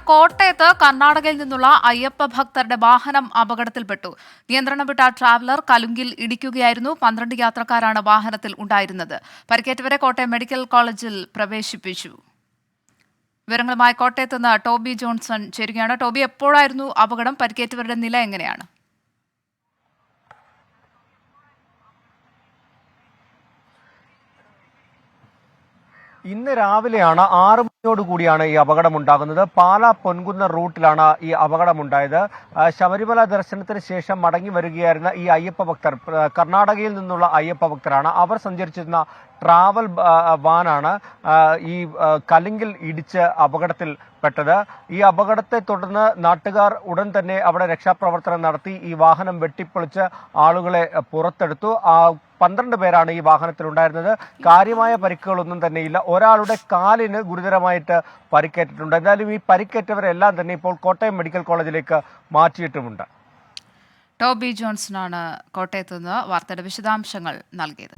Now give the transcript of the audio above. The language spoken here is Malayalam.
കോട്ടയത്ത് കർണാടകയിൽ നിന്നുള്ള അയ്യപ്പ ഭക്തരുടെ വാഹനം അപകടത്തിൽപ്പെട്ടു. നിയന്ത്രണം വിട്ട ട്രാവലർ കലുങ്കിൽ ഇടിക്കുകയായിരുന്നു. 12 യാത്രക്കാരാണ് വാഹനത്തിൽ ഉണ്ടായിരുന്നത്. പരിക്കേറ്റവരെ കോട്ടയം മെഡിക്കൽ കോളേജിൽ പ്രവേശിപ്പിച്ചു. വിവരങ്ങളുമായി കോട്ടയത്ത് നിന്ന് ടോബി ജോൺസൺ ചേരുകയാണ്. ടോബി, എപ്പോഴായിരുന്നു അപകടം? പരിക്കേറ്റവരുടെ നില എങ്ങനെയാണ്? ഇന്ന് രാവിലെയാണ് 6 മണിയോടുകൂടിയാണ് ഈ അപകടമുണ്ടാകുന്നത്. പാലാ പൊൻകുന്ന റൂട്ടിലാണ് ഈ അപകടമുണ്ടായത്. ശബരിമല ദർശനത്തിന് ശേഷം മടങ്ങി വരികയായിരുന്ന ഈ അയ്യപ്പ ഭക്തർ കർണാടകയിൽ നിന്നുള്ള അയ്യപ്പ ഭക്തരാണ്. അവർ സഞ്ചരിച്ചിരുന്ന ട്രാവൽ വാനാണ് ഈ കലുങ്കിൽ ഇടിച്ച് അപകടത്തിൽപ്പെട്ടത്. ഈ അപകടത്തെ തുടർന്ന് നാട്ടുകാർ ഉടൻ തന്നെ അവിടെ രക്ഷാപ്രവർത്തനം നടത്തി ഈ വാഹനം വെട്ടിപ്പൊളിച്ച് ആളുകളെ പുറത്തെടുത്തു. 12 പേരാണ് ഈ വാഹനത്തിലുണ്ടായിരുന്നത്. കാര്യമായ പരിക്കുകളൊന്നും തന്നെയില്ല. ഒരാളുടെ കാലിന് ഗുരുതരമായിട്ട് പരിക്കേറ്റിട്ടുണ്ട്. എന്തായാലും ഈ പരിക്കേറ്റവരെല്ലാം തന്നെ ഇപ്പോൾ കോട്ടയം മെഡിക്കൽ കോളേജിലേക്ക് മാറ്റിയിട്ടുമുണ്ട്. ടോബി ജോൺസണാണ് കോട്ടയത്ത് നിന്ന് വാർത്തയുടെ വിശദാംശങ്ങൾ നൽകിയത്.